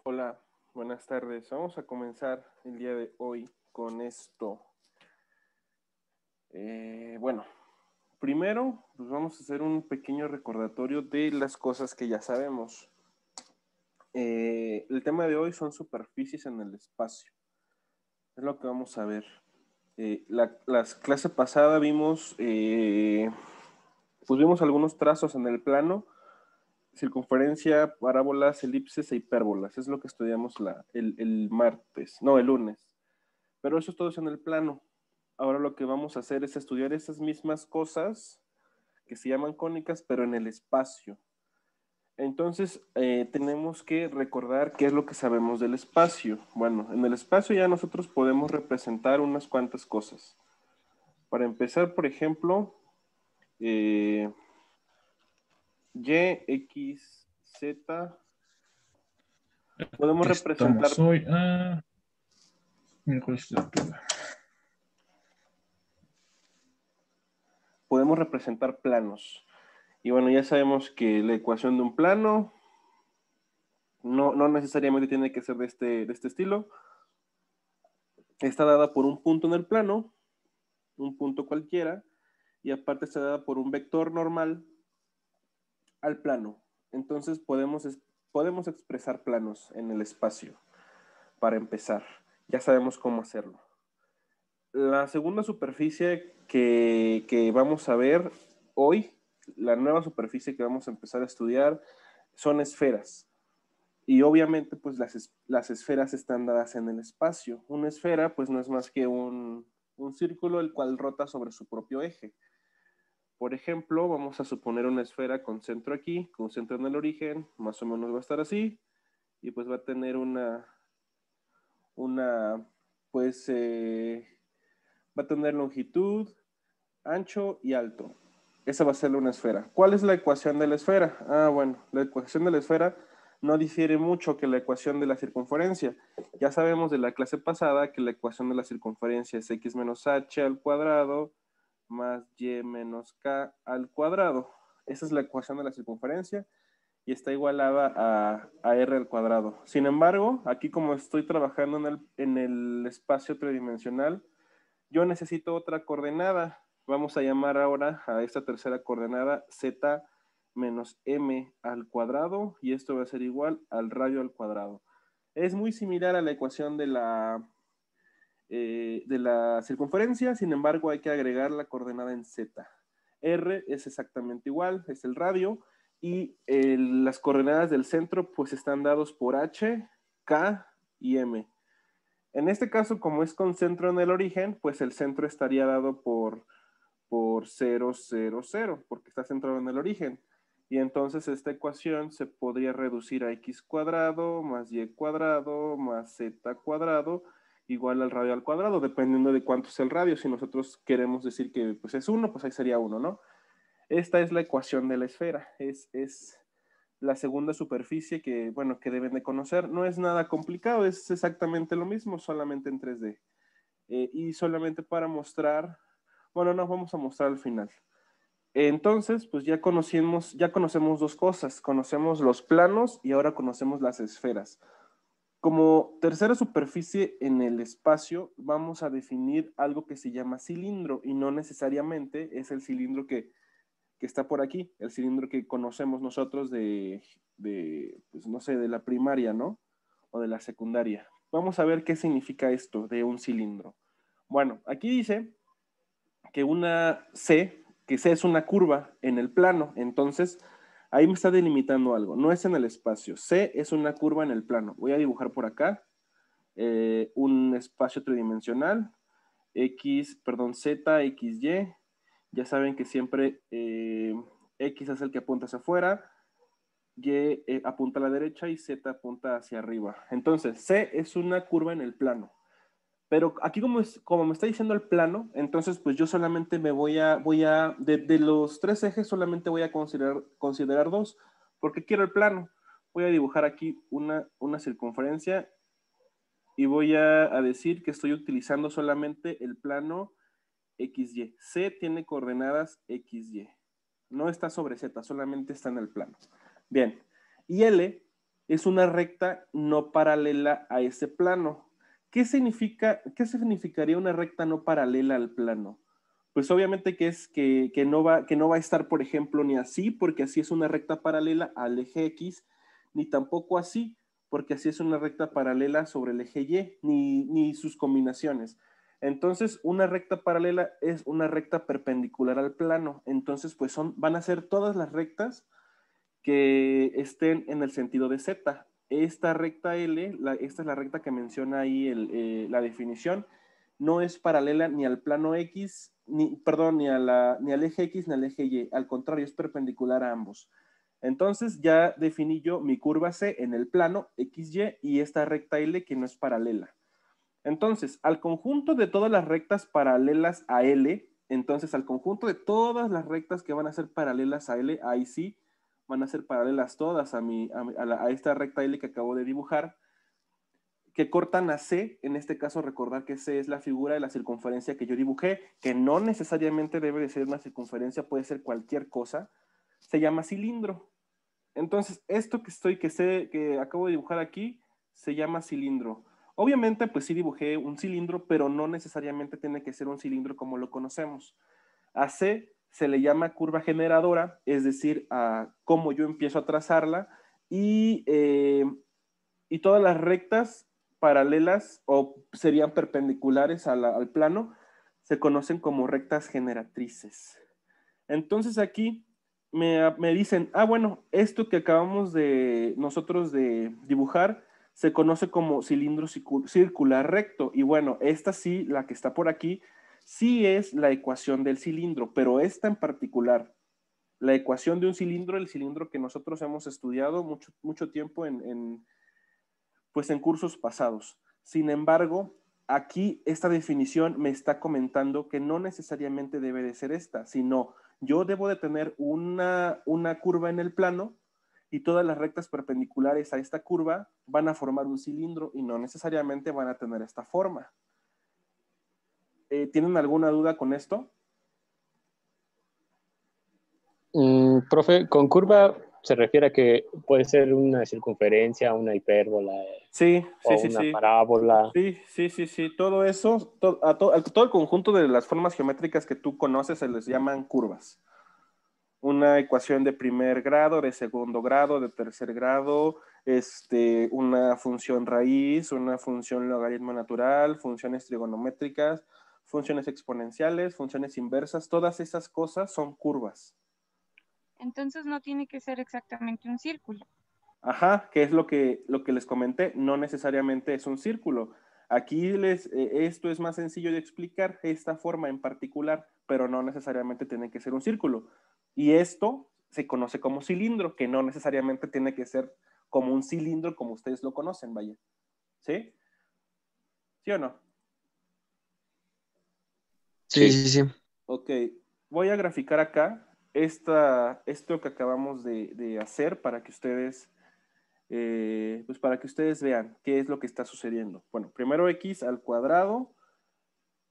Hola, buenas tardes. Vamos a comenzar el día de hoy con esto. Bueno, primero pues vamos a hacer un pequeño recordatorio de las cosas que ya sabemos. El tema de hoy son superficies en el espacio. Es lo que vamos a ver. La clase pasada vimos, pues vimos algunos trazos en el plano, circunferencia, parábolas, elipses e hipérbolas. Es lo que estudiamos el lunes. Pero eso todo es en el plano. Ahora lo que vamos a hacer es estudiar esas mismas cosas que se llaman cónicas, pero en el espacio. Entonces, tenemos que recordar qué es lo que sabemos del espacio. Bueno, en el espacio ya nosotros podemos representar unas cuantas cosas. Para empezar, por ejemplo, Y, X, Z. Podemos representar, Estamos hoy a miércoles de octubre. podemos representar planos. Y bueno, ya sabemos que la ecuación de un plano no necesariamente tiene que ser de este estilo. Está dada por un punto en el plano, un punto cualquiera, y aparte está dada por un vector normal al plano. Entonces podemos expresar planos en el espacio. Para empezar, ya sabemos cómo hacerlo. La segunda superficie que vamos a ver hoy, la nueva superficie que vamos a empezar a estudiar, son esferas. Y obviamente, pues las esferas están dadas en el espacio. Una esfera, pues no es más que un círculo el cual rota sobre su propio eje. Por ejemplo, vamos a suponer una esfera con centro aquí, con centro en el origen, más o menos va a estar así, y pues va a tener pues, va a tener longitud, ancho y alto. Esa va a ser una esfera. ¿Cuál es la ecuación de la esfera? Ah, bueno, la ecuación de la esfera no difiere mucho que la ecuación de la circunferencia. Ya sabemos de la clase pasada que la ecuación de la circunferencia es x menos h al cuadrado más y menos k al cuadrado. Esa es la ecuación de la circunferencia y está igualada a r al cuadrado. Sin embargo, aquí como estoy trabajando en el espacio tridimensional, yo necesito otra coordenada. Vamos a llamar ahora a esta tercera coordenada z menos m al cuadrado y esto va a ser igual al radio al cuadrado. Es muy similar a la ecuación de la circunferencia, sin embargo hay que agregar la coordenada en z. R es exactamente igual, es el radio, y las coordenadas del centro pues están dados por h, k y m. En este caso, como es con centro en el origen, pues el centro estaría dado por 0, 0, 0, porque está centrado en el origen. Y entonces esta ecuación se podría reducir a x cuadrado más y cuadrado más z cuadrado igual al radio al cuadrado, dependiendo de cuánto es el radio. Si nosotros queremos decir que pues es 1, pues ahí sería 1, ¿no? Esta es la ecuación de la esfera. Es la segunda superficie que, bueno, que deben de conocer. No es nada complicado, es exactamente lo mismo, solamente en 3D. Y solamente para mostrar, bueno, no, vamos a mostrar al final. Entonces, pues ya conocemos dos cosas. Conocemos los planos y ahora conocemos las esferas. Como tercera superficie en el espacio, vamos a definir algo que se llama cilindro, y no necesariamente es el cilindro que está por aquí, el cilindro que conocemos nosotros pues no sé, de la primaria, ¿no? O de la secundaria. Vamos a ver qué significa esto de un cilindro. Bueno, aquí dice que que C es una curva en el plano, entonces ahí me está delimitando algo, no es en el espacio, C es una curva en el plano. Voy a dibujar por acá un espacio tridimensional, Z, X, Y. Ya saben que siempre X es el que apunta hacia afuera, Y apunta a la derecha y Z apunta hacia arriba. Entonces, C es una curva en el plano. Pero aquí como me está diciendo el plano, entonces pues yo solamente de los tres ejes solamente voy a considerar dos, porque quiero el plano. Voy a dibujar aquí una circunferencia y voy a decir que estoy utilizando solamente el plano XY. C tiene coordenadas XY. No está sobre Z, solamente está en el plano. Bien, y L es una recta no paralela a ese plano. ¿Qué significaría una recta no paralela al plano? Pues obviamente que no va a estar, por ejemplo, ni así, porque así es una recta paralela al eje X, ni tampoco así, porque así es una recta paralela sobre el eje Y, ni sus combinaciones. Entonces, una recta paralela es una recta perpendicular al plano. Entonces, pues van a ser todas las rectas que estén en el sentido de Z. Esta recta L, esta es la recta que menciona ahí la definición, no es paralela ni al plano X, ni al eje X ni al eje Y. Al contrario, es perpendicular a ambos. Entonces ya definí yo mi curva C en el plano XY y esta recta L que no es paralela. Entonces, al conjunto de todas las rectas paralelas a L, entonces al conjunto de todas las rectas que van a ser paralelas a L, ahí sí, van a ser paralelas todas a esta recta L que acabo de dibujar, que cortan a C, en este caso recordar que C es la figura de la circunferencia que yo dibujé, que no necesariamente debe de ser una circunferencia, puede ser cualquier cosa, se llama cilindro. Entonces, esto que acabo de dibujar aquí, se llama cilindro. Obviamente, pues sí dibujé un cilindro, pero no necesariamente tiene que ser un cilindro como lo conocemos. A C se le llama curva generadora, es decir, a cómo yo empiezo a trazarla, y, y todas las rectas paralelas o serían perpendiculares al plano, se conocen como rectas generatrices. Entonces aquí me dicen, bueno, esto que acabamos de nosotros de dibujar se conoce como cilindro circular recto. Y bueno, esta sí, la que está por aquí, sí es la ecuación del cilindro, pero esta en particular, la ecuación de un cilindro, el cilindro que nosotros hemos estudiado mucho tiempo pues en cursos pasados. Sin embargo, aquí esta definición me está comentando que no necesariamente debe de ser esta, sino yo debo de tener una curva en el plano y todas las rectas perpendiculares a esta curva van a formar un cilindro y no necesariamente van a tener esta forma. ¿Tienen alguna duda con esto? Profe, con curva se refiere a que puede ser una circunferencia, una hipérbola Sí, sí, o sí, una sí. parábola. Sí, sí, sí, sí. Todo eso, todo el conjunto de las formas geométricas que tú conoces se les llaman curvas. Una ecuación de primer grado, de segundo grado, de tercer grado, una función raíz, una función logaritmo natural, funciones trigonométricas, funciones exponenciales, funciones inversas, todas esas cosas son curvas. Entonces no tiene que ser exactamente un círculo. Ajá, que es lo que les comenté, no necesariamente es un círculo. Aquí esto es más sencillo de explicar, esta forma en particular, pero no necesariamente tiene que ser un círculo. Y esto se conoce como cilindro, que no necesariamente tiene que ser como un cilindro como ustedes lo conocen, vaya. ¿Sí? ¿Sí o no? Sí, sí, sí. Ok, voy a graficar acá esto que acabamos de hacer para que ustedes pues para que ustedes vean qué es lo que está sucediendo. Bueno, primero x al cuadrado,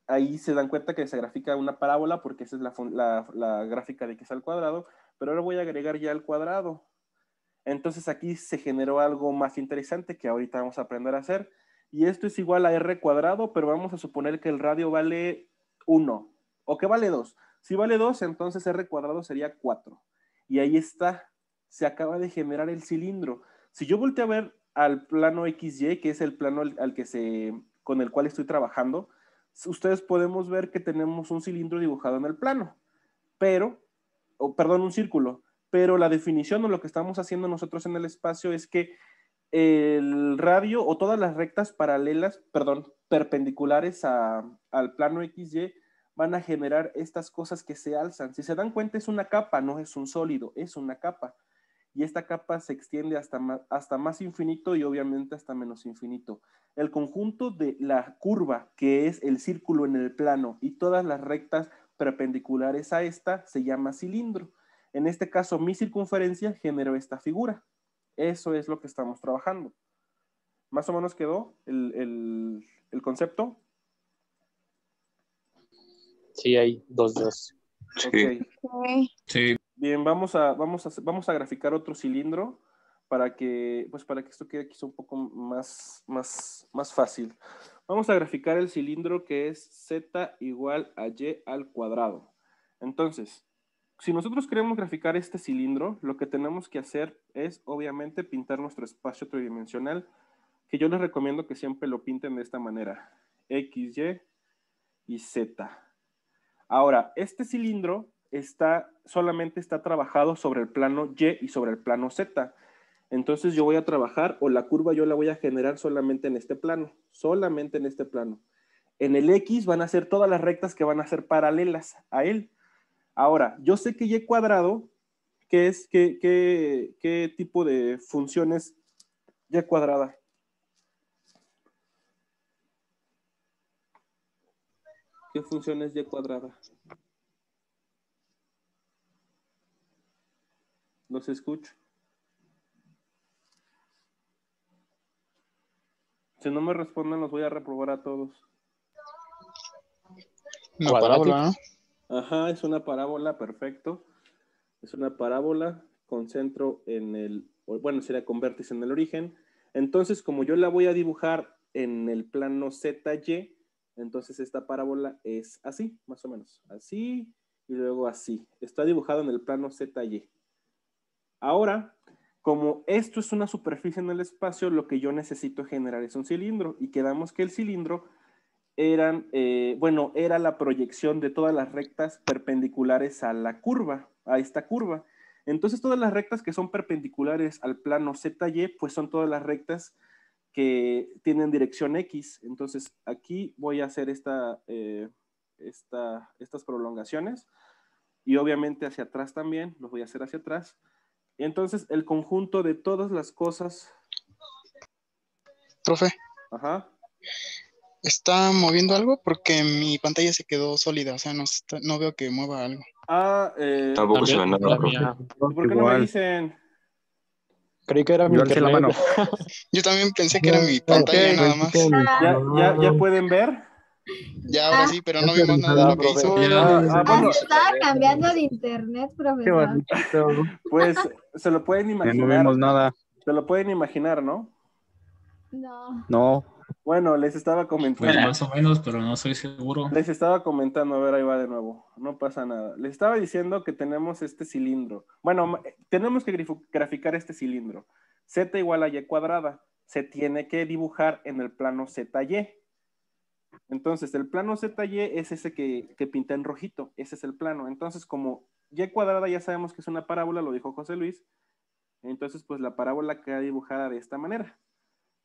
ahí se dan cuenta que se grafica una parábola porque esa es la gráfica de x al cuadrado, pero ahora voy a agregar ya al cuadrado. Entonces aquí se generó algo más interesante que ahorita vamos a aprender a hacer. Y esto es igual a r cuadrado, pero vamos a suponer que el radio vale 1 o que vale 2. Si vale 2, entonces r cuadrado sería 4. Y ahí está, se acaba de generar el cilindro. Si yo volteo a ver al plano XY, que es el plano con el cual estoy trabajando, ustedes podemos ver que tenemos un cilindro dibujado en el plano, perdón, un círculo, pero la definición o lo que estamos haciendo nosotros en el espacio es que el radio o todas las rectas perpendiculares al plano XY van a generar estas cosas que se alzan. Si se dan cuenta, es una capa, no es un sólido, es una capa. Y esta capa se extiende hasta más infinito y obviamente hasta menos infinito. El conjunto de la curva, que es el círculo en el plano, y todas las rectas perpendiculares a esta, se llama cilindro. En este caso, mi circunferencia generó esta figura. Eso es lo que estamos trabajando. ¿Más o menos quedó el concepto? Sí, hay dos. Sí. Ok. Ok. Sí. Bien, vamos a graficar otro cilindro para que esto quede quizá un poco más fácil. Vamos a graficar el cilindro que es z igual a y al cuadrado. Entonces, si nosotros queremos graficar este cilindro, lo que tenemos que hacer es, obviamente, pintar nuestro espacio tridimensional, que yo les recomiendo que siempre lo pinten de esta manera. X, Y y Z. Ahora, este cilindro solamente está trabajado sobre el plano Y y sobre el plano Z. Entonces yo voy a trabajar, o la curva yo la voy a generar solamente en este plano. Solamente en este plano. En el X van a ser todas las rectas que van a ser paralelas a él. Ahora, yo sé que Y cuadrado, ¿qué tipo de función es Y cuadrada? ¿Qué función es Y cuadrada? Los escucho. Si no me responden, los voy a reprobar a todos. Una Cuadrático. parábola, ¿no? Ajá, es una parábola, perfecto. Es una parábola con centro sería con vértice en el origen. Entonces, como yo la voy a dibujar en el plano ZY, entonces esta parábola es así, más o menos. Así y luego así. Está dibujado en el plano ZY. Ahora, como esto es una superficie en el espacio, lo que yo necesito generar es un cilindro. Y quedamos que el cilindro era la proyección de todas las rectas perpendiculares a la curva, a esta curva. Entonces, todas las rectas que son perpendiculares al plano ZY, pues son todas las rectas que tienen dirección X. Entonces, aquí voy a hacer estas prolongaciones y obviamente hacia atrás también, los voy a hacer hacia atrás. Y entonces, el conjunto de todas las cosas... Profe, Ajá. ¿está moviendo algo? Porque mi pantalla se quedó sólida, o sea, no veo que mueva algo. Tampoco se ve También nada, la profe. mía. ¿Por qué no me dicen? Creí que era mi Yo alcé la internet. mano. Yo también pensé que era mi pantalla Ok. nada más. ¿Ya pueden ver? Ya ahora sí, pero no vimos nada de lo que profe. hizo. Bueno, Estaba cambiando de internet, Qué profesor. bonito. pues se lo pueden Ya imaginar. no vemos nada. Se lo pueden imaginar, ¿no? No. No. Bueno, les estaba Pues comentando. más o menos, pero no soy seguro. Les estaba comentando, a ver, ahí va de nuevo. No pasa nada. Les estaba diciendo que tenemos este cilindro. Bueno, tenemos que graficar este cilindro. Z igual a Y cuadrada. Se tiene que dibujar en el plano ZY. Entonces, el plano ZY es ese que pinté en rojito. Ese es el plano. Entonces, como Y cuadrada ya sabemos que es una parábola, lo dijo José Luis. Entonces, pues la parábola queda dibujada de esta manera.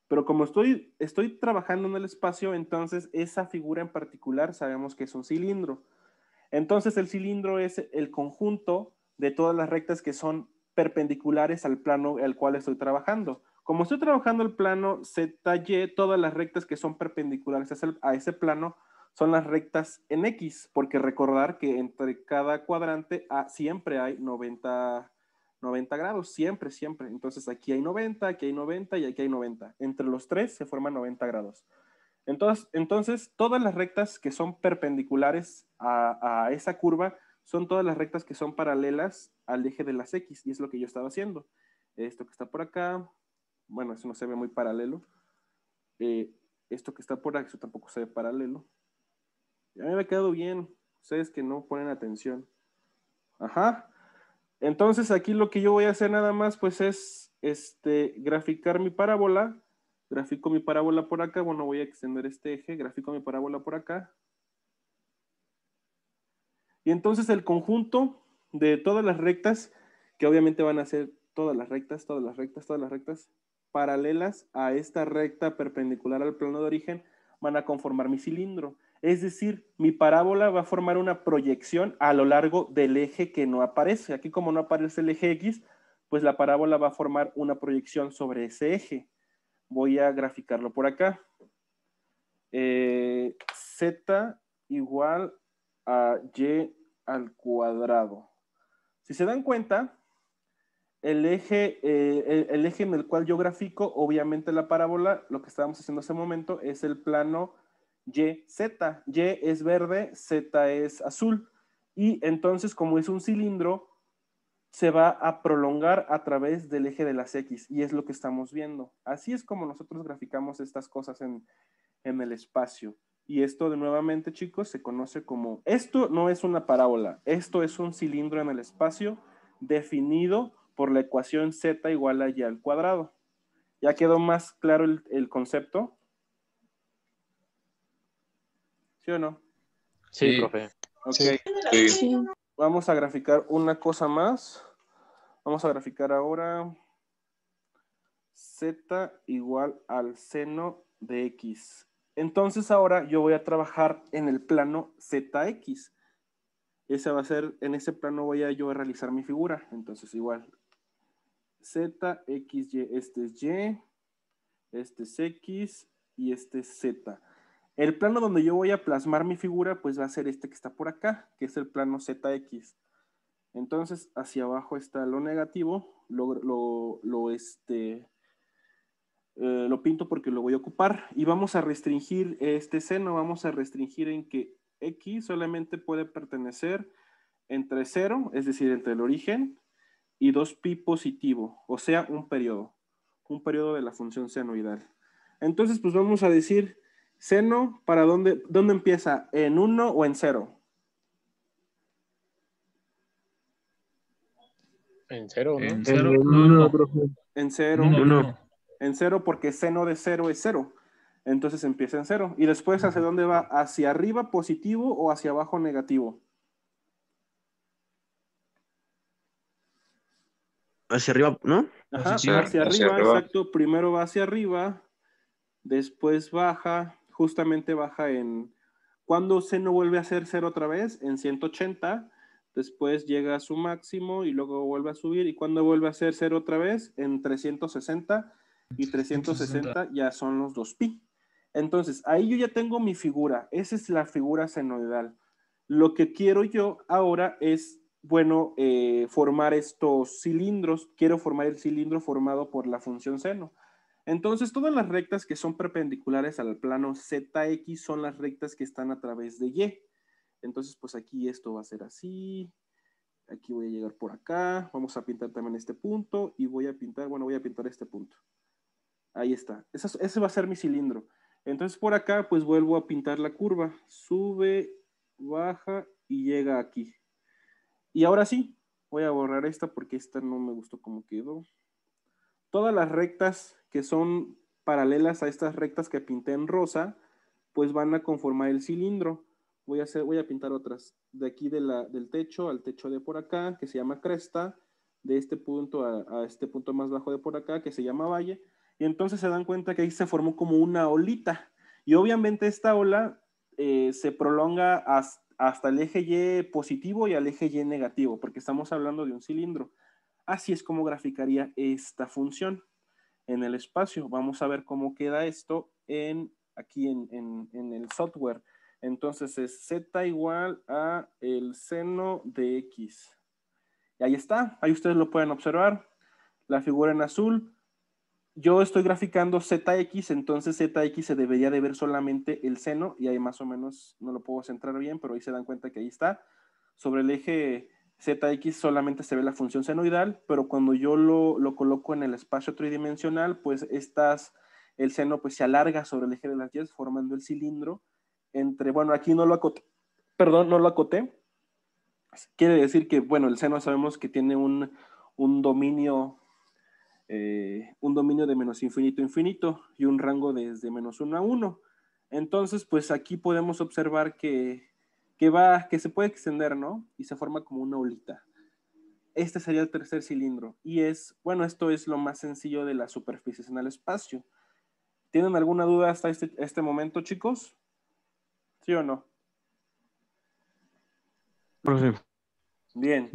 Pero como estoy trabajando en el espacio, entonces esa figura en particular sabemos que es un cilindro. Entonces el cilindro es el conjunto de todas las rectas que son perpendiculares al plano al cual estoy trabajando. Como estoy trabajando el plano ZY, todas las rectas que son perpendiculares a ese plano son las rectas en X, porque recordar que entre cada cuadrante siempre hay 90 grados, siempre. Entonces aquí hay 90 y aquí hay 90. Entre los tres se forman 90 grados. Entonces todas las rectas que son perpendiculares a esa curva son todas las rectas que son paralelas al eje de las X, y es lo que yo estaba haciendo. esto que está por acá, bueno, eso no se ve muy paralelo, esto que está por aquí, eso tampoco se ve paralelo. A mí me ha quedado bien, ustedes que no ponen atención. Ajá. Entonces aquí lo que yo voy a hacer nada más pues es graficar mi parábola. Grafico mi parábola por acá. Bueno, voy a extender este eje. Grafico mi parábola por acá. Y entonces el conjunto de todas las rectas, que obviamente van a ser todas las rectas, paralelas a esta recta perpendicular al plano de origen, van a conformar mi cilindro. Es decir, mi parábola va a formar una proyección a lo largo del eje que no aparece. Aquí como no aparece el eje X, pues la parábola va a formar una proyección sobre ese eje. Voy a graficarlo por acá. Z igual a Y al cuadrado. Si se dan cuenta, el eje en el cual yo grafico, obviamente la parábola, lo que estábamos haciendo hace un momento, es el plano YZ. Y es verde, Z es azul. Y entonces, como es un cilindro, se va a prolongar a través del eje de las X. Y es lo que estamos viendo. Así es como nosotros graficamos estas cosas en el espacio. Y esto, nuevamente, chicos, se conoce como... Esto no es una parábola. Esto es un cilindro en el espacio definido por la ecuación Z igual a Y al cuadrado. ¿Ya quedó más claro el concepto? ¿Sí o no? Sí, Sí. profe. Ok. Sí. Vamos a graficar una cosa más. Vamos a graficar ahora Z igual al seno de X. Entonces ahora yo voy a trabajar en el plano ZX. Ese va a ser, en ese plano voy a yo realizar mi figura. Entonces igual, Z, X, Y, este es Y, este es X y este es Z. El plano donde yo voy a plasmar mi figura, pues va a ser este que está por acá, que es el plano ZX. Entonces, hacia abajo está lo negativo, lo pinto porque lo voy a ocupar y vamos a restringir este seno, vamos a restringir en que X solamente puede pertenecer entre 0, es decir, entre el origen, y 2pi positivo, o sea, un periodo de la función senoidal. Entonces, pues vamos a decir seno, ¿para dónde empieza? ¿En 1 o en 0? En cero, ¿no? En cero. No. En 0. Uno. En 0 porque seno de 0 es 0. Entonces empieza en 0. ¿Y después hacia dónde va? ¿Hacia arriba positivo o hacia abajo negativo? Hacia arriba, ¿no? Ajá, Positivo. hacia arriba, exacto. Primero va hacia arriba, después baja, justamente baja en... ¿Cuándo seno vuelve a ser 0 otra vez? En 180. Después llega a su máximo y luego vuelve a subir. ¿Y cuándo vuelve a ser 0 otra vez? En 360. Y 360 ya son los 2pi. Entonces, ahí yo ya tengo mi figura. Esa es la figura senoidal. Lo que quiero yo ahora es, bueno, formar estos cilindros. Quiero formar el cilindro formado por la función seno. Entonces, todas las rectas que son perpendiculares al plano ZX son las rectas que están a través de Y. Entonces, pues aquí esto va a ser así. Aquí voy a llegar por acá. Vamos a pintar también este punto. Y voy a pintar este punto. Ahí está. Ese va a ser mi cilindro. Entonces, por acá, pues vuelvo a pintar la curva. Sube, baja y llega aquí. Y ahora sí, voy a borrar esta porque esta no me gustó cómo quedó. Todas las rectas que son paralelas a estas rectas que pinté en rosa, pues van a conformar el cilindro. Voy a pintar otras. De aquí del techo al techo de por acá, que se llama cresta. De este punto a este punto más bajo de por acá, que se llama valle. Y entonces se dan cuenta que ahí se formó como una olita. Y obviamente esta ola se prolonga hasta el eje Y positivo y al eje Y negativo, porque estamos hablando de un cilindro. Así es como graficaría esta función en el espacio. Vamos a ver cómo queda esto aquí en el software. Entonces es Z igual a el seno de X. Y ahí está. Ahí ustedes lo pueden observar. La figura en azul. Yo estoy graficando ZX, entonces ZX se debería de ver solamente el seno. Y ahí más o menos no lo puedo centrar bien, pero ahí se dan cuenta que ahí está. Sobre el eje Zx solamente se ve la función senoidal, pero cuando yo lo coloco en el espacio tridimensional, pues el seno pues se alarga sobre el eje de las Y, formando el cilindro entre, bueno, aquí no lo acoté, perdón, no lo acoté. Quiere decir que, bueno, el seno sabemos que tiene un dominio de menos infinito a infinito y un rango desde menos 1 a 1. Entonces, pues aquí podemos observar que se puede extender, ¿no? Y se forma como una olita. Este sería el tercer cilindro. Y bueno, esto es lo más sencillo de las superficies en el espacio. ¿Tienen alguna duda hasta este momento, chicos? ¿Sí o no? Profe. Bien.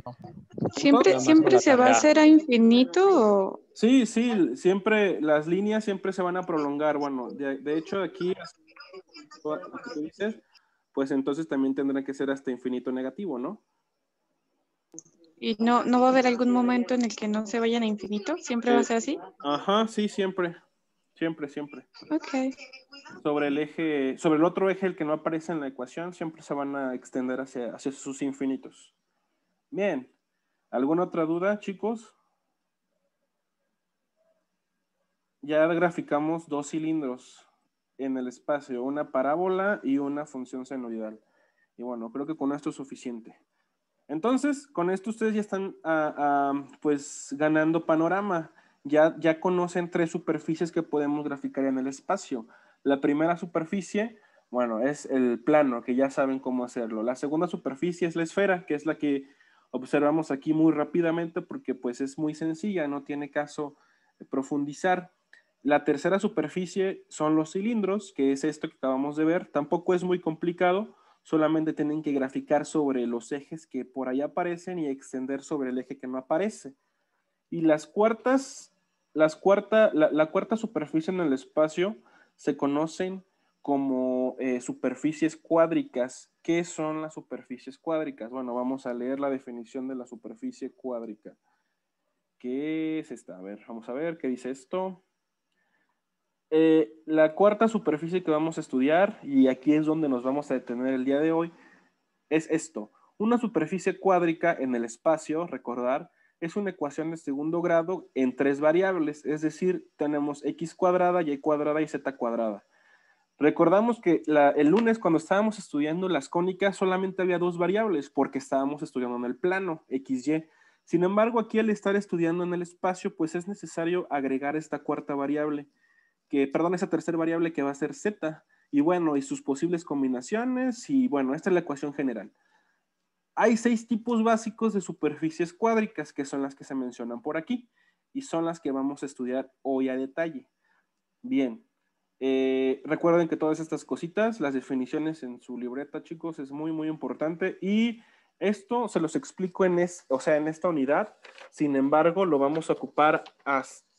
¿Siempre, Entonces, siempre se va a tabla. hacer a infinito o...? sí, siempre las líneas siempre se van a prolongar. Bueno, de hecho aquí, lo que tú dices, pues entonces también tendrá que ser hasta infinito negativo, ¿no? ¿Y no va a haber algún momento en el que no se vayan a infinito? ¿Siempre va a ser así? Ajá, sí, siempre. Siempre. Ok. Sobre el otro eje, el que no aparece en la ecuación, siempre se van a extender hacia sus infinitos. Bien. ¿Alguna otra duda, chicos? Ya graficamos 2 cilindros en el espacio, una parábola y una función senoidal. Y bueno, creo que con esto es suficiente. Entonces, con esto ustedes ya están pues ganando panorama. Ya conocen 3 superficies que podemos graficar en el espacio. La primera superficie, bueno, es el plano, que ya saben cómo hacerlo. La segunda superficie es la esfera, que es la que observamos aquí muy rápidamente porque pues es muy sencilla, no tiene caso profundizar. La tercera superficie son los cilindros, que es esto que acabamos de ver. Tampoco es muy complicado, solamente tienen que graficar sobre los ejes que por ahí aparecen y extender sobre el eje que no aparece. Y la cuarta superficie en el espacio se conocen como superficies cuádricas. ¿Qué son las superficies cuádricas? Bueno, vamos a leer la definición de la superficie cuádrica. ¿Qué es esta? A ver, vamos a ver qué dice esto. La cuarta superficie que vamos a estudiar, y aquí es donde nos vamos a detener el día de hoy, es esto. Una superficie cuádrica en el espacio, recordar, es una ecuación de segundo grado en 3 variables, es decir, tenemos x cuadrada, y cuadrada y z cuadrada. Recordamos que el lunes cuando estábamos estudiando las cónicas solamente había 2 variables porque estábamos estudiando en el plano, x, y. Sin embargo, aquí al estar estudiando en el espacio, pues es necesario agregar esta cuarta variable, esa tercera variable que va a ser z, y bueno, y sus posibles combinaciones, y bueno, esta es la ecuación general. Hay 6 tipos básicos de superficies cuádricas, que son las que se mencionan por aquí, y son las que vamos a estudiar hoy a detalle. Bien, recuerden que todas estas cositas, las definiciones en su libreta, chicos, es muy, muy importante, y esto se los explico en esta unidad. Sin embargo, lo vamos a ocupar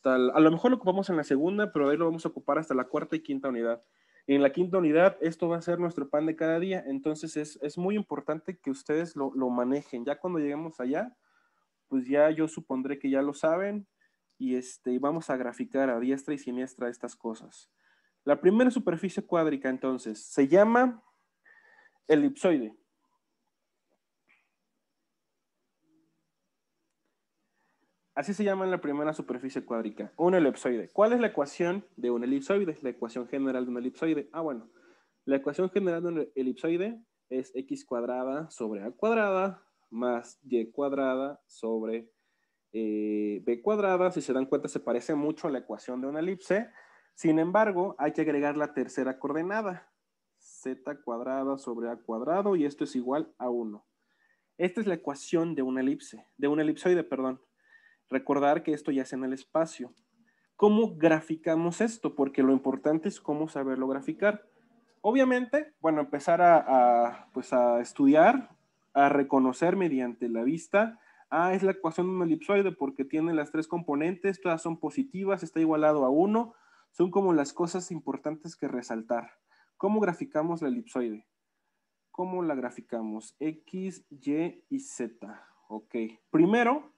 a lo mejor lo ocupamos en la segunda, pero ahí lo vamos a ocupar hasta la cuarta y quinta unidad. Y en la quinta unidad, esto va a ser nuestro pan de cada día. Entonces, es muy importante que ustedes lo manejen. Ya cuando lleguemos allá, pues ya yo supondré que ya lo saben, y vamos a graficar a diestra y siniestra estas cosas. La primera superficie cuádrica, entonces, se llama elipsoide. Así se llama la primera superficie cuádrica, un elipsoide. ¿Cuál es la ecuación de un elipsoide? La ecuación general de un elipsoide. Bueno, la ecuación general de un elipsoide es x cuadrada sobre a cuadrada más y cuadrada sobre b cuadrada. Si se dan cuenta, se parece mucho a la ecuación de una elipse. Sin embargo, hay que agregar la tercera coordenada, z cuadrada sobre a cuadrado, y esto es igual a 1. Esta es la ecuación de una elipsoide, perdón. Recordar que esto ya es en el espacio. ¿Cómo graficamos esto? Porque lo importante es cómo saberlo graficar. Obviamente, bueno, empezar a estudiar, a reconocer mediante la vista. Es la ecuación de un elipsoide porque tiene las 3 componentes, todas son positivas, está igualado a 1. Son como las cosas importantes que resaltar. ¿Cómo graficamos la elipsoide? ¿Cómo la graficamos? X, Y y Z. Ok. Primero,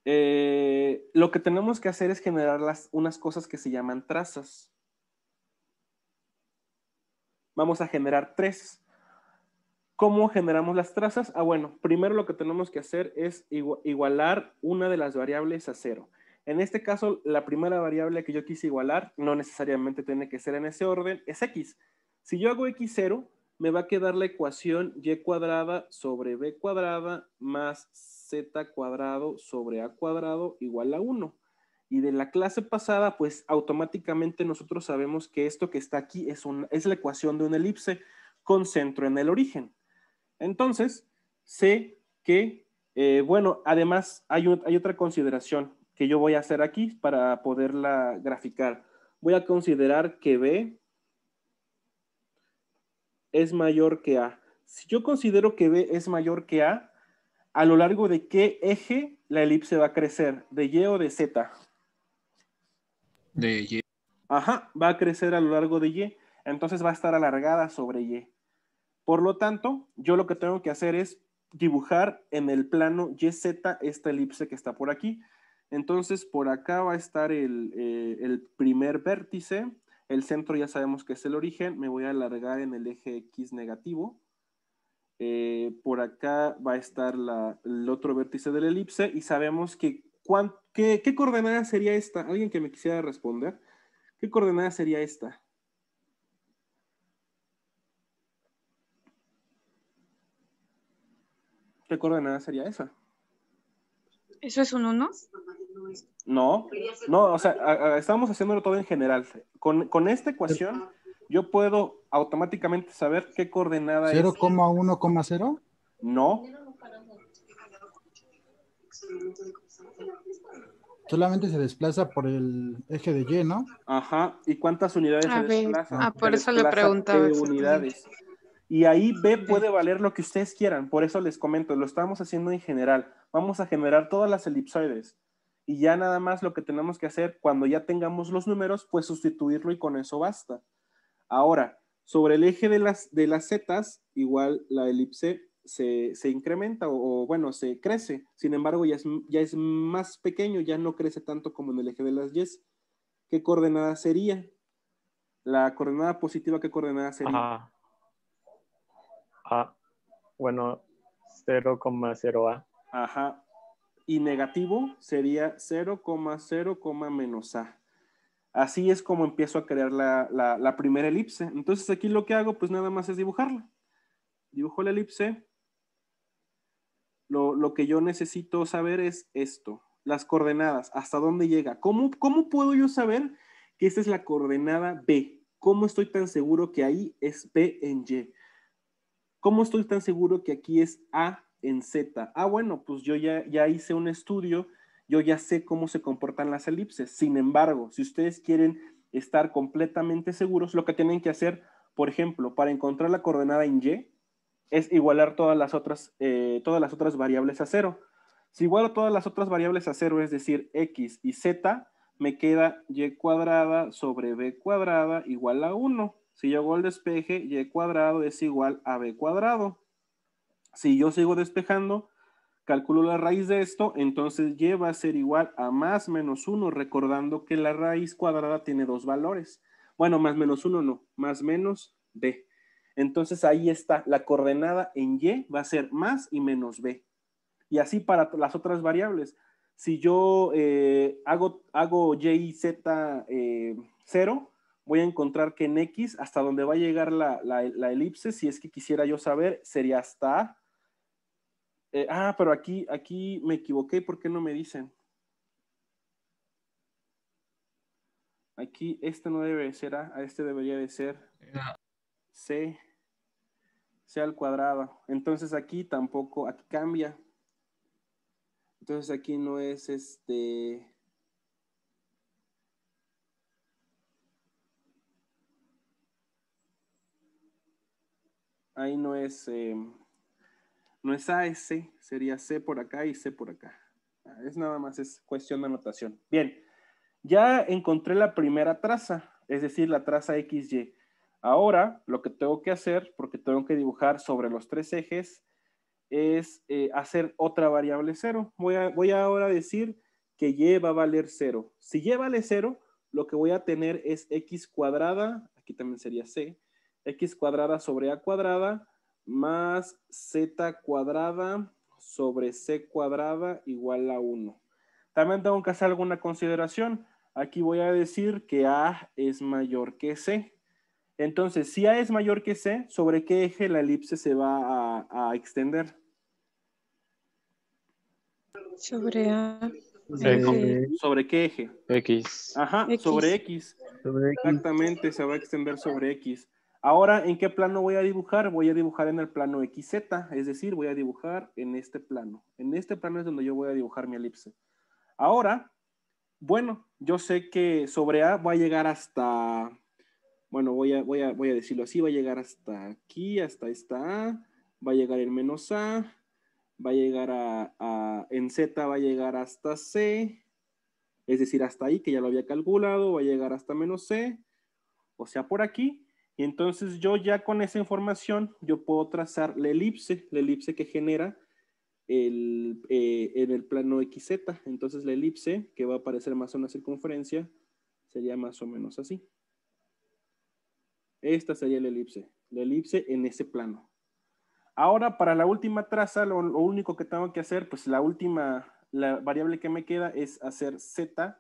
lo que tenemos que hacer es generar unas cosas que se llaman trazas. Vamos a generar 3. ¿Cómo generamos las trazas? Bueno, primero lo que tenemos que hacer es igualar una de las variables a 0. En este caso, la primera variable que yo quise igualar, no necesariamente tiene que ser en ese orden, es x. Si yo hago x0, me va a quedar la ecuación y cuadrada sobre b cuadrada más z cuadrado sobre a cuadrado igual a 1. Y de la clase pasada, pues automáticamente nosotros sabemos que esto que está aquí es la ecuación de una elipse con centro en el origen. Entonces, sé que, bueno, además hay otra consideración que yo voy a hacer aquí para poderla graficar. Voy a considerar que B es mayor que A. Si yo considero que B es mayor que A lo largo de qué eje la elipse va a crecer, ¿de Y o de Z? De Y. Ajá, va a crecer a lo largo de Y, entonces va a estar alargada sobre Y. Por lo tanto, yo lo que tengo que hacer es dibujar en el plano YZ esta elipse que está por aquí. Entonces, por acá va a estar el primer vértice. El centro ya sabemos que es el origen. Me voy a alargar en el eje X negativo. Por acá va a estar el otro vértice de la elipse. Y sabemos que ¿qué coordenada sería esta? ¿Alguien que me quisiera responder? ¿Qué coordenada sería esta? ¿Qué coordenada sería esa? ¿Eso es un 1? No, o sea, estamos haciéndolo todo en general. Con esta ecuación, yo puedo automáticamente saber qué coordenada es. 0,1,0. No, Solamente se desplaza por el eje de Y, ¿no? ajá. ¿Y cuántas unidades se A ver, desplazan? por Se eso le desplaza preguntaba P exactamente. unidades. Y ahí B puede valer lo que ustedes quieran. Por eso les comento, lo estamos haciendo en general. Vamos a generar todas las elipsoides. Y ya nada más lo que tenemos que hacer cuando ya tengamos los números, pues sustituirlo y con eso basta. Ahora, sobre el eje de las zetas, igual la elipse se incrementa bueno, se crece. Sin embargo, ya es más pequeño, ya no crece tanto como en el eje de las Y. ¿Qué coordenada sería? La coordenada positiva, ¿qué coordenada sería? Bueno, 0,0A. Ajá. Y negativo sería 0,0, menos A. Así es como empiezo a crear la primera elipse. Entonces aquí lo que hago pues nada más es dibujarla. Dibujo la elipse. Lo que yo necesito saber es esto. Las coordenadas. ¿Hasta dónde llega? ¿Cómo puedo yo saber que esta es la coordenada B? ¿Cómo estoy tan seguro que ahí es B en Y? ¿Cómo estoy tan seguro que aquí es A en Z? Bueno, pues yo ya hice un estudio, yo ya sé cómo se comportan las elipses. Sin embargo, si ustedes quieren estar completamente seguros, lo que tienen que hacer, por ejemplo, para encontrar la coordenada en Y, es igualar todas las otras variables a 0. Si igualo todas las otras variables a 0, es decir, X y Z, me queda Y cuadrada sobre B cuadrada igual a 1. Si yo hago el despeje, Y cuadrado es igual a B cuadrado. Si yo sigo despejando, calculo la raíz de esto, entonces Y va a ser igual a más menos 1, recordando que la raíz cuadrada tiene dos valores. Bueno, más menos 1 no, más menos B. Entonces ahí está, la coordenada en Y va a ser más y menos B. Y así para las otras variables. Si yo hago Y y Z 0, voy a encontrar que en X, hasta donde va a llegar la elipse, si es que quisiera yo saber, sería hasta A. Pero aquí me equivoqué, ¿por qué no me dicen? Aquí este no debe de ser A, este debería de ser C al cuadrado. Entonces aquí tampoco, aquí cambia. Entonces aquí no es ahí no es A, es C, sería C por acá y C por acá. Es nada más, es cuestión de anotación. Bien, ya encontré la primera traza, es decir, la traza XY. Ahora, lo que tengo que hacer, porque tengo que dibujar sobre los tres ejes, es hacer otra variable 0. Voy a ahora decir que Y va a valer 0. Si Y vale 0, lo que voy a tener es X cuadrada, aquí también sería C, X cuadrada sobre A cuadrada, más z cuadrada sobre c cuadrada igual a 1. También tengo que hacer alguna consideración. Aquí voy a decir que A es mayor que C. Entonces, si A es mayor que C, ¿sobre qué eje la elipse se va a extender? Sobre A. ¿Sobre qué eje? X. Ajá, X. sobre X. Exactamente, se va a extender sobre X. Ahora, ¿en qué plano voy a dibujar? Voy a dibujar en el plano XZ, es decir, voy a dibujar en este plano. En este plano es donde yo voy a dibujar mi elipse. Ahora, bueno, yo sé que sobre A va a llegar hasta, bueno, voy a decirlo así, va a llegar hasta aquí, hasta esta A, va a llegar en menos A, va a llegar en Z va a llegar hasta C, es decir, hasta ahí, que ya lo había calculado, va a llegar hasta menos C, o sea, por aquí. Y entonces yo ya con esa información, yo puedo trazar la elipse que genera en el plano XZ. Entonces la elipse, que va a aparecer más una circunferencia, sería más o menos así. Esta sería la elipse en ese plano. Ahora, para la última traza, lo único que tengo que hacer, pues la variable que me queda es hacer z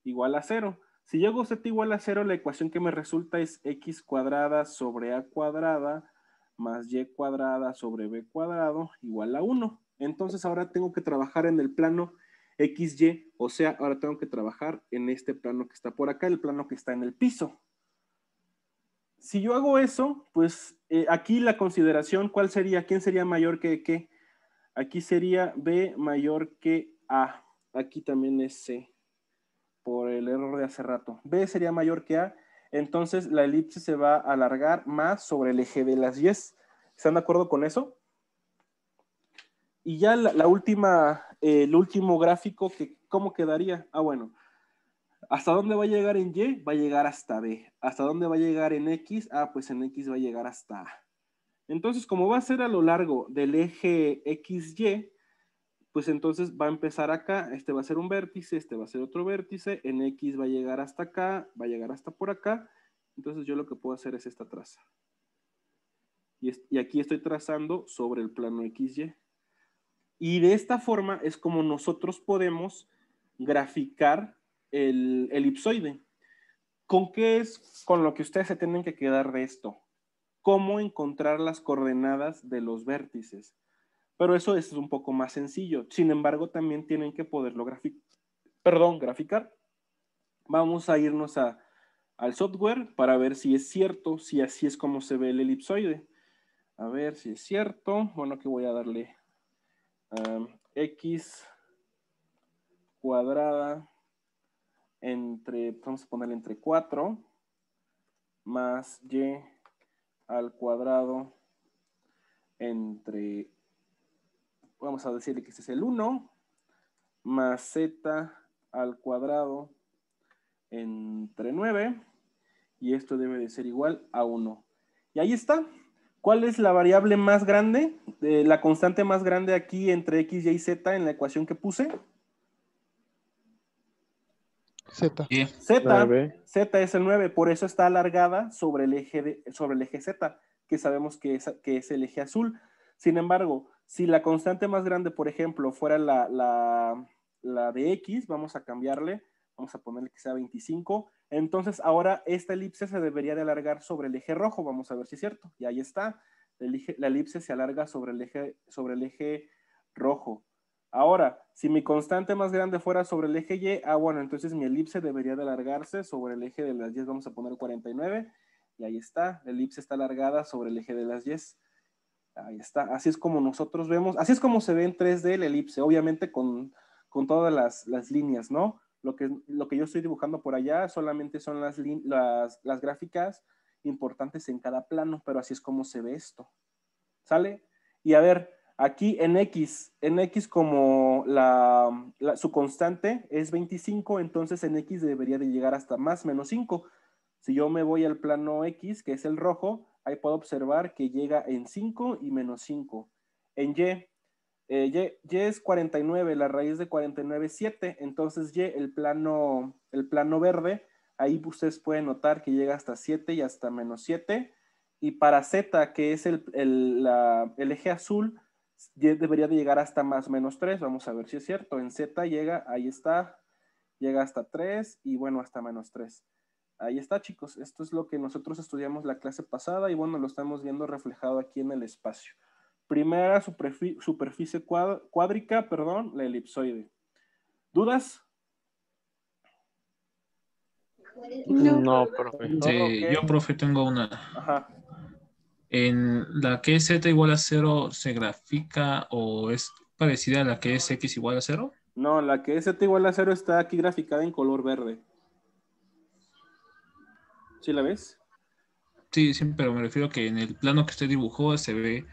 igual a 0. Si yo hago z igual a 0, la ecuación que me resulta es x cuadrada sobre a cuadrada más y cuadrada sobre b cuadrado igual a 1. Entonces ahora tengo que trabajar en el plano XY, o sea, ahora tengo que trabajar en este plano que está por acá, el plano que está en el piso. Si yo hago eso, pues aquí la consideración, ¿cuál sería? ¿Quién sería mayor que qué? Aquí sería B mayor que A. Aquí también es C, por el error de hace rato. B sería mayor que A, entonces la elipse se va a alargar más sobre el eje de las Y. ¿Están de acuerdo con eso? Y ya el último gráfico, ¿cómo quedaría? Ah, bueno. ¿Hasta dónde va a llegar en Y? Va a llegar hasta B. ¿Hasta dónde va a llegar en X? Ah, pues en X va a llegar hasta A. Entonces, como va a ser a lo largo del eje XY, pues entonces va a empezar acá. Este va a ser un vértice, este va a ser otro vértice. En X va a llegar hasta acá, va a llegar hasta por acá. Entonces yo lo que puedo hacer es esta traza. Y aquí estoy trazando sobre el plano XY. Y de esta forma es como nosotros podemos graficar el elipsoide. ¿Con qué es con lo que ustedes se tienen que quedar de esto? ¿Cómo encontrar las coordenadas de los vértices? Pero eso es un poco más sencillo. Sin embargo, también tienen que poderlo graficar. Vamos a irnos al software para ver si es cierto, si así es como se ve el elipsoide. A ver si es cierto. Bueno, aquí voy a darle x cuadrada vamos a ponerle entre 4 más y al cuadrado entre, vamos a decirle que este es el 1, más z al cuadrado entre 9, y esto debe de ser igual a 1. Y ahí está. ¿Cuál es la variable más grande? La constante más grande aquí entre x, y z en la ecuación que puse. Z. Y Z es el 9, por eso está alargada sobre el eje Z, que sabemos que es el eje azul. Sin embargo, si la constante más grande, por ejemplo, fuera la de X, vamos a cambiarle, vamos a ponerle que sea 25, entonces ahora esta elipse se debería de alargar sobre el eje rojo, vamos a ver si es cierto, y ahí está, la elipse se alarga sobre el eje rojo. Ahora, si mi constante más grande fuera sobre el eje Y, bueno, entonces mi elipse debería de alargarse sobre el eje de las Y, vamos a poner 49, y ahí está, la elipse está alargada sobre el eje de las Y. Ahí está, así es como nosotros vemos, así es como se ve en 3D la elipse, obviamente con todas las líneas, ¿no? Lo que yo estoy dibujando por allá solamente son las gráficas importantes en cada plano, pero así es como se ve esto. ¿Sale? Y a ver, aquí en X como su constante es 25, entonces en X debería de llegar hasta más menos 5. Si yo me voy al plano X, que es el rojo, ahí puedo observar que llega en 5 y menos 5. En Y es 49, la raíz de 49 es 7, entonces Y, el plano verde, ahí ustedes pueden notar que llega hasta 7 y hasta menos 7. Y para Z, que es el eje azul, debería de llegar hasta más o menos 3. Vamos a ver si es cierto. En Z llega, ahí está, llega hasta 3 y bueno, hasta menos 3. Ahí está, chicos. Esto es lo que nosotros estudiamos la clase pasada y bueno, lo estamos viendo reflejado aquí en el espacio. Primera superficie cuádrica, perdón, la elipsoide. ¿Dudas? No, profe. Sí, ok. yo, profe, tengo una. Ajá. En la que es z igual a 0, ¿se grafica o es parecida a la que es x igual a 0? No, la que es Z igual a 0 está aquí graficada en color verde. ¿Sí la ves? Sí, sí, pero me refiero a que en el plano que usted dibujó se ve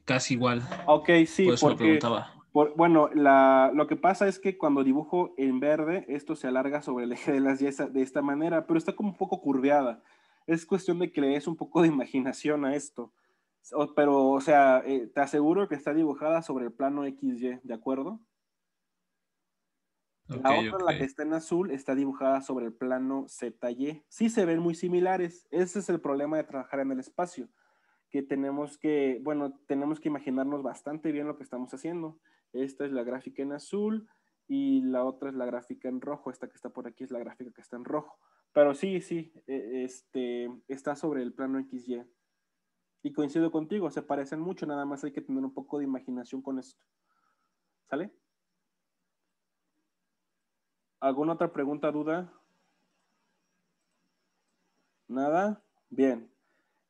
casi igual. Ok, sí, Por eso lo porque, preguntaba. bueno, lo que pasa es que cuando dibujo en verde, esto se alarga sobre el eje de las Y de esta manera, pero está como un poco curveada. Es cuestión de que le des un poco de imaginación a esto. Pero, o sea, te aseguro que está dibujada sobre el plano XY, ¿de acuerdo? Ok, La otra, ok. la que está en azul, está dibujada sobre el plano ZY. Sí se ven muy similares. Ese es el problema de trabajar en el espacio, que tenemos que, bueno, tenemos que imaginarnos bastante bien lo que estamos haciendo. Esta es la gráfica en azul y la otra es la gráfica en rojo. Esta que está por aquí es la gráfica que está en rojo. Pero sí, está sobre el plano XY. Y coincido contigo, se parecen mucho, nada más hay que tener un poco de imaginación con esto. ¿Sale? ¿Alguna otra pregunta, duda? ¿Nada? Bien.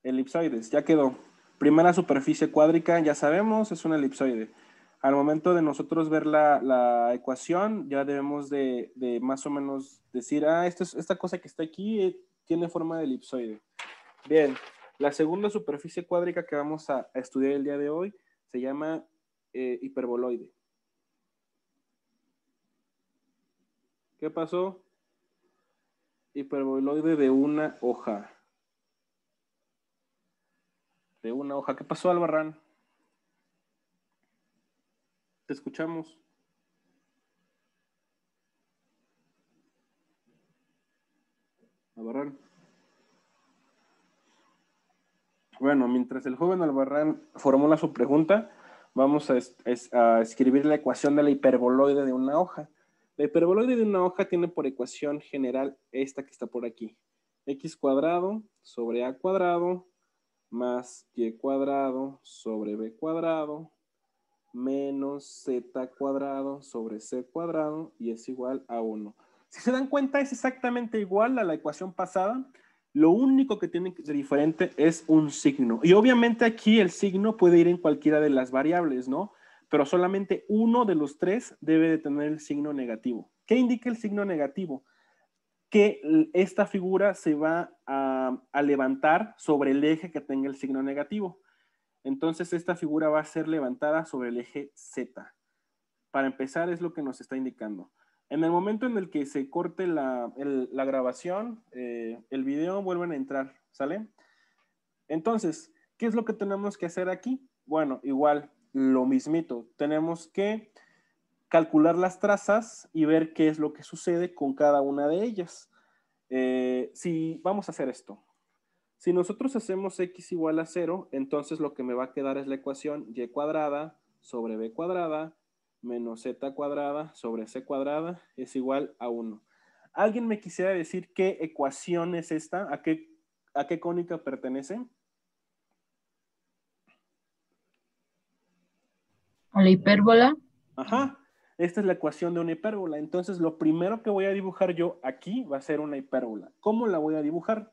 Elipsoides, ya quedó. Primera superficie cuádrica, ya sabemos, es una elipsoide. Al momento de nosotros ver la ecuación, ya debemos de más o menos decir, esta cosa que está aquí tiene forma de elipsoide. Bien, la segunda superficie cuádrica que vamos a estudiar el día de hoy se llama hiperboloide. ¿Qué pasó? Hiperboloide de una hoja. De una hoja. ¿Qué pasó, Albarrán? Te escuchamos. Albarrán. Bueno, mientras el joven Albarrán formula su pregunta, vamos a escribir la ecuación de la hiperboloide de una hoja. La hiperboloide de una hoja tiene por ecuación general esta que está por aquí. X cuadrado sobre A cuadrado más Y cuadrado sobre B cuadrado menos Z cuadrado sobre C cuadrado y es igual a 1. Si se dan cuenta, es exactamente igual a la ecuación pasada. Lo único que tiene de diferente es un signo. Y obviamente aquí el signo puede ir en cualquiera de las variables, ¿no? Pero solamente uno de los tres debe de tener el signo negativo. ¿Qué indica el signo negativo? Que esta figura se va a levantar sobre el eje que tenga el signo negativo. Entonces esta figura va a ser levantada sobre el eje Z. Para empezar es lo que nos está indicando. En el momento en el que se corte la grabación, el video, vuelven a entrar, ¿sale? Entonces, ¿qué es lo que tenemos que hacer aquí? Bueno, igual, lo mismito. Tenemos que calcular las trazas y ver qué es lo que sucede con cada una de ellas. Vamos a hacer esto. Si nosotros hacemos x igual a 0, entonces lo que me va a quedar es la ecuación y cuadrada sobre b cuadrada menos z cuadrada sobre c cuadrada es igual a 1. ¿Alguien me quisiera decir qué ecuación es esta? ¿A qué cónica pertenece? ¿A la hipérbola? Ajá, esta es la ecuación de una hipérbola. Entonces lo primero que voy a dibujar yo aquí va a ser una hipérbola. ¿Cómo la voy a dibujar?